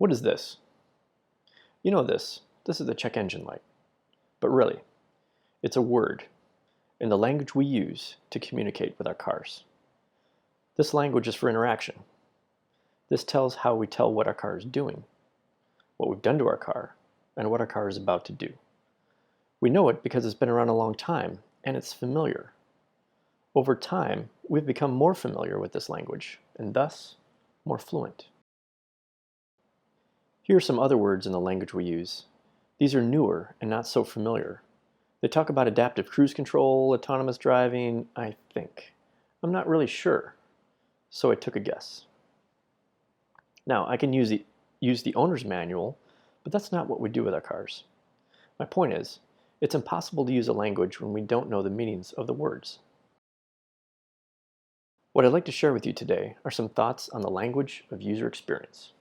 What is this? You know this. This is the check engine light. But really, it's a word in the language we use to communicate with our cars. This language is for interaction. This tells how we tell what our car is doing, what we've done to our car, and what our car is about to do. We know it because it's been around a long time, and it's familiar. Over time, we've become more familiar with this language, and thus, more fluent. Here are some other words in the language we use. These are newer and not so familiar. They talk about adaptive cruise control, autonomous driving, I think. I'm not really sure, so I took a guess. Now, I can use the owner's manual, but that's not what we do with our cars. My point is, it's impossible to use a language when we don't know the meanings of the words. What I'd like to share with you today are some thoughts on the language of user experience.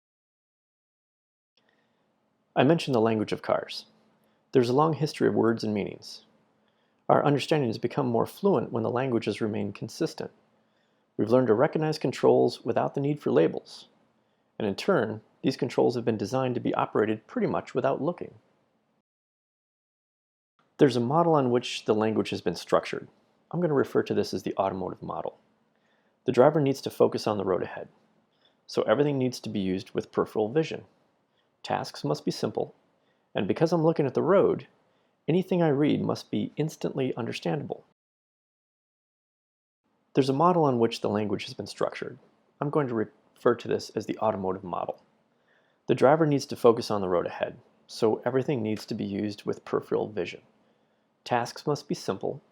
I mentioned the language of cars. There's a long history of words and meanings. Our understanding has become more fluent when the language has remained consistent. We've learned to recognize controls without the need for labels. And in turn, these controls have been designed to be operated pretty much without looking. There's a model on which the language has been structured. I'm going to refer to this as the automotive model. The driver needs to focus on the road ahead, so everything needs to be used with peripheral vision. Tasks must be simple, and because I'm looking at the road, anything I read must be instantly understandable. There's a model on which the language has been structured. I'm going to refer to this as the automotive model. The driver needs to focus on the road ahead, so everything needs to be used with peripheral vision. Tasks must be simple,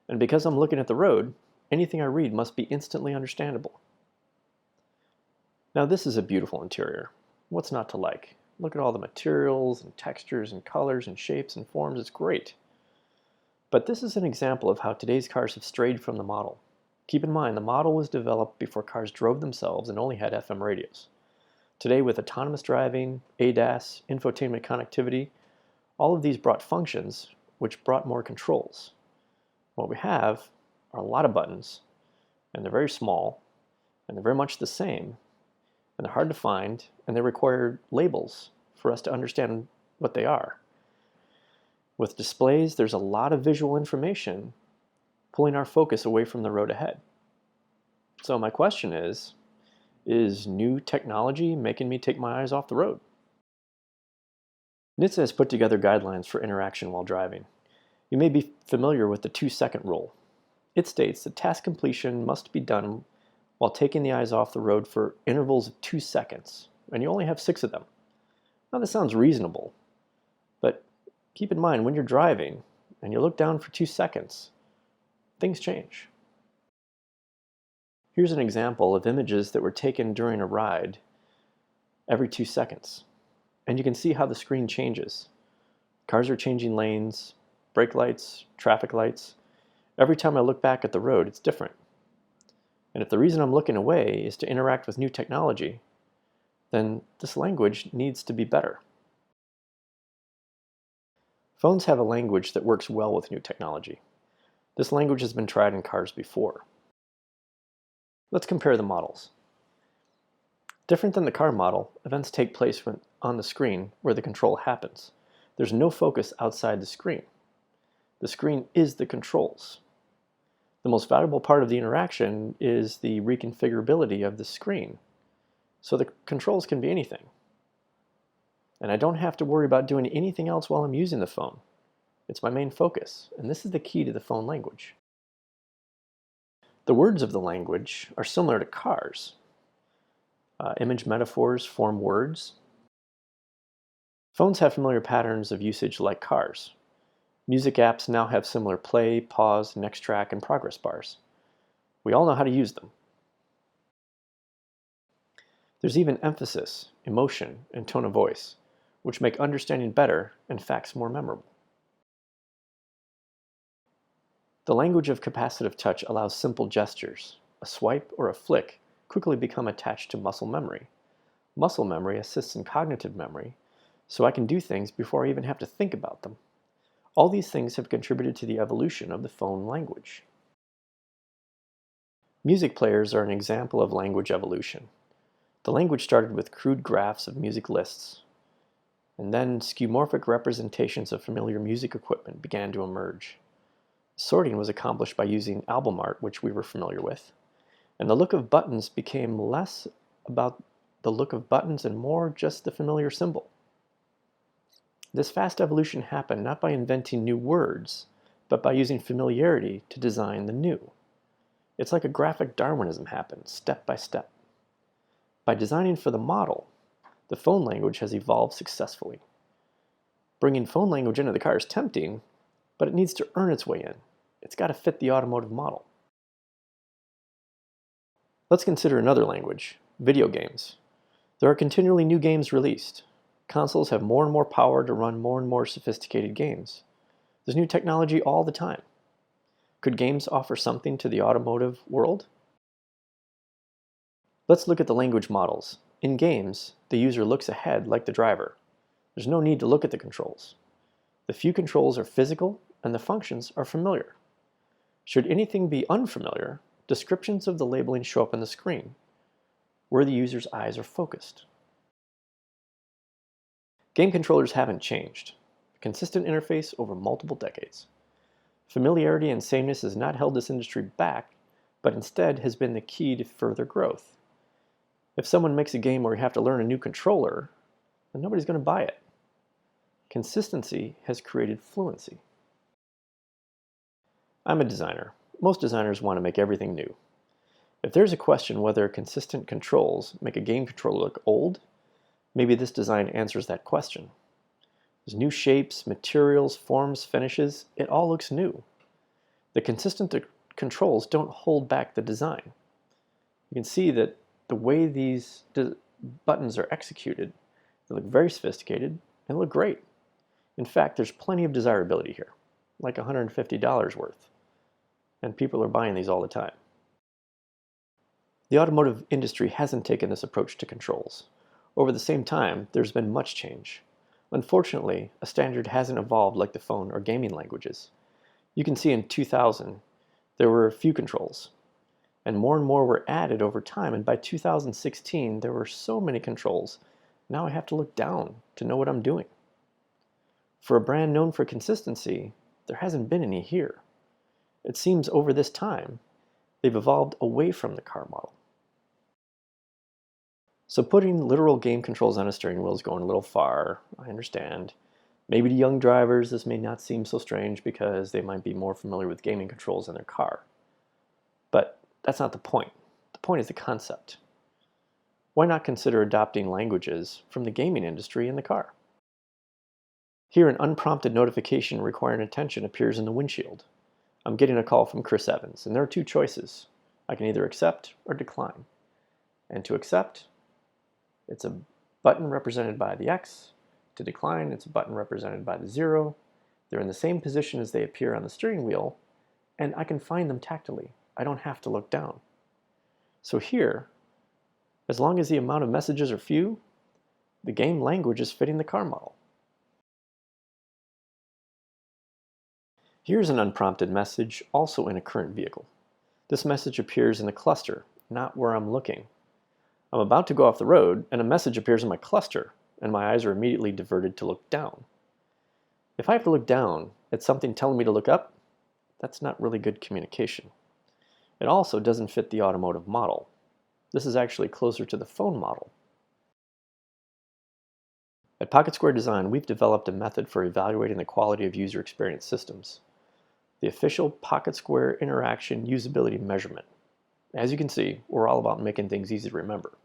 and because I'm looking at the road, anything I read must be instantly understandable. Now this is a beautiful interior. What's not to like? Look at all the materials and textures and colors and shapes and forms. It's great. But this is an example of how today's cars have strayed from the model. Keep in mind, the model was developed before cars drove themselves and only had FM radios. Today, with autonomous driving, ADAS, infotainment connectivity, all of these brought functions which brought more controls. What we have are a lot of buttons, and they're very small, and they're very much the same, and they're hard to find, and they require labels for us to understand what they are. With displays, there's a lot of visual information pulling our focus away from the road ahead. So my question is new technology making me take my eyes off the road? NHTSA has put together guidelines for interaction while driving. You may be familiar with the 2-second rule. It states that task completion must be done while taking the eyes off the road for intervals of 2 seconds, and you only have 6 of them. Now this sounds reasonable, but keep in mind when you're driving and you look down for 2 seconds, things change. Here's an example of images that were taken during a ride every 2 seconds, and you can see how the screen changes. Cars are changing lanes, brake lights, traffic lights. Every time I look back at the road, it's different. And if the reason I'm looking away is to interact with new technology, then this language needs to be better. Phones have a language that works well with new technology. This language has been tried in cars before. Let's compare the models. Different than the car model, events take place on the screen where the control happens. There's no focus outside the screen. The screen is the controls. The most valuable part of the interaction is the reconfigurability of the screen. So the controls can be anything. And I don't have to worry about doing anything else while I'm using the phone. It's my main focus, and this is the key to the phone language. The words of the language are similar to cars. Image metaphors form words. Phones have familiar patterns of usage like cars. Music apps now have similar play, pause, next track, and progress bars. We all know how to use them. There's even emphasis, emotion, and tone of voice, which make understanding better and facts more memorable. The language of capacitive touch allows simple gestures. A swipe or a flick quickly become attached to muscle memory. Muscle memory assists in cognitive memory, so I can do things before I even have to think about them. All these things have contributed to the evolution of the phone language. Music players are an example of language evolution. The language started with crude graphs of music lists, and then skeuomorphic representations of familiar music equipment began to emerge. Sorting was accomplished by using album art, which we were familiar with, and the look of buttons became less about the look of buttons and more just the familiar symbol. This fast evolution happened not by inventing new words, but by using familiarity to design the new. It's like a graphic Darwinism happened, step by step. By designing for the model, the phone language has evolved successfully. Bringing phone language into the car is tempting, but it needs to earn its way in. It's got to fit the automotive model. Let's consider another language, video games. There are continually new games released. Consoles have more and more power to run more and more sophisticated games. There's new technology all the time. Could games offer something to the automotive world? Let's look at the language models. In games, the user looks ahead like the driver. There's no need to look at the controls. The few controls are physical and the functions are familiar. Should anything be unfamiliar, descriptions of the labeling show up on the screen, where the user's eyes are focused. Game controllers haven't changed. A consistent interface over multiple decades. Familiarity and sameness has not held this industry back, but instead has been the key to further growth. If someone makes a game where you have to learn a new controller, then nobody's going to buy it. Consistency has created fluency. I'm a designer. Most designers want to make everything new. If there's a question whether consistent controls make a game controller look old, maybe this design answers that question. There's new shapes, materials, forms, finishes. It all looks new. The consistent controls don't hold back the design. You can see that the way these buttons are executed, they look very sophisticated and look great. In fact, there's plenty of desirability here, like $150 worth. And people are buying these all the time. The automotive industry hasn't taken this approach to controls. Over the same time, there's been much change. Unfortunately, a standard hasn't evolved like the phone or gaming languages. You can see in 2000, there were a few controls, and more were added over time, and by 2016, there were so many controls, now I have to look down to know what I'm doing. For a brand known for consistency, there hasn't been any here. It seems over this time, they've evolved away from the car model. So putting literal game controls on a steering wheel is going a little far, I understand. Maybe to young drivers this may not seem so strange because they might be more familiar with gaming controls in their car. But that's not the point. The point is the concept. Why not consider adopting languages from the gaming industry in the car? Here an unprompted notification requiring attention appears in the windshield. I'm getting a call from Chris Evans, and there are two choices. I can either accept or decline. And to accept, it's a button represented by the X. To decline, it's a button represented by the 0. They're in the same position as they appear on the steering wheel, and I can find them tactily. I don't have to look down. So here, as long as the amount of messages are few, the game language is fitting the car model. Here's an unprompted message also in a current vehicle. This message appears in the cluster, not where I'm looking. I'm about to go off the road and a message appears in my cluster and my eyes are immediately diverted to look down. If I have to look down at something telling me to look up, that's not really good communication. It also doesn't fit the automotive model. This is actually closer to the phone model. At Pocketsquare Design, we've developed a method for evaluating the quality of user experience systems. The official Pocketsquare Interaction Usability Measurement. As you can see, we're all about making things easy to remember.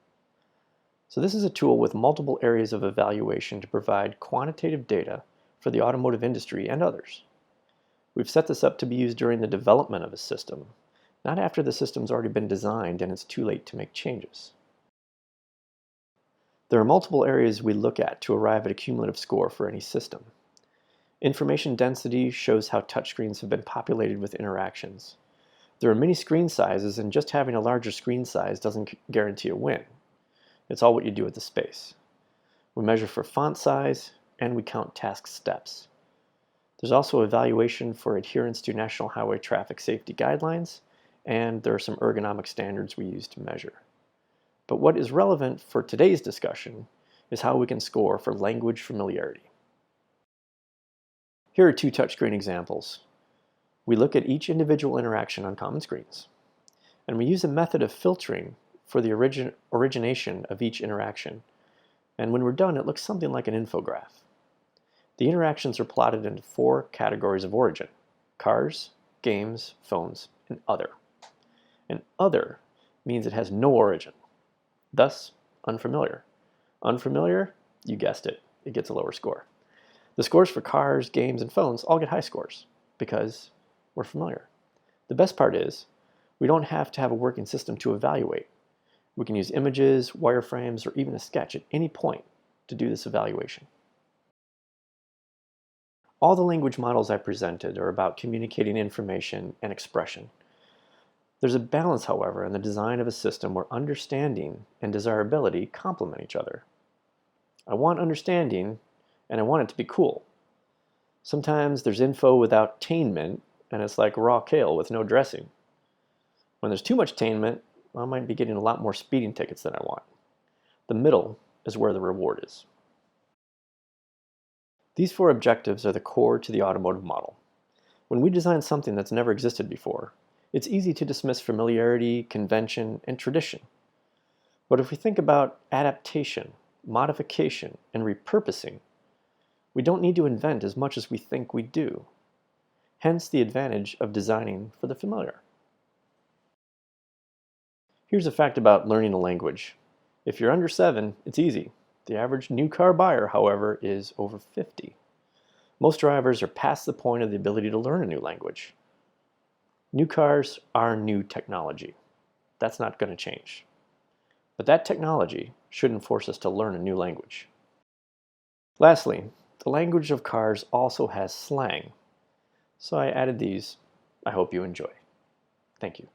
So this is a tool with multiple areas of evaluation to provide quantitative data for the automotive industry and others. We've set this up to be used during the development of a system, not after the system's already been designed and it's too late to make changes. There are multiple areas we look at to arrive at a cumulative score for any system. Information density shows how touchscreens have been populated with interactions. There are many screen sizes, and just having a larger screen size doesn't guarantee a win. It's all what you do with the space. We measure for font size, and we count task steps. There's also evaluation for adherence to National Highway Traffic Safety Guidelines, and there are some ergonomic standards we use to measure. But what is relevant for today's discussion is how we can score for language familiarity. Here are two touchscreen examples. We look at each individual interaction on common screens, and we use a method of filtering for the origination of each interaction. And when we're done, it looks something like an infograph. The interactions are plotted into 4 categories of origin: cars, games, phones, and other. And other means it has no origin, thus unfamiliar. Unfamiliar, you guessed it, it gets a lower score. The scores for cars, games, and phones all get high scores because we're familiar. The best part is we don't have to have a working system to evaluate. We can use images, wireframes, or even a sketch at any point to do this evaluation. All the language models I presented are about communicating information and expression. There's a balance, however, in the design of a system where understanding and desirability complement each other. I want understanding, and I want it to be cool. Sometimes there's info without tainment, and it's like raw kale with no dressing. When there's too much tainment, I might be getting a lot more speeding tickets than I want. The middle is where the reward is. These 4 objectives are the core to the automotive model. When we design something that's never existed before, it's easy to dismiss familiarity, convention, and tradition. But if we think about adaptation, modification, and repurposing, we don't need to invent as much as we think we do. Hence the advantage of designing for the familiar. Here's a fact about learning a language. If you're under 7, it's easy. The average new car buyer, however, is over 50. Most drivers are past the point of the ability to learn a new language. New cars are new technology. That's not going to change. But that technology shouldn't force us to learn a new language. Lastly, the language of cars also has slang. So I added these. I hope you enjoy. Thank you.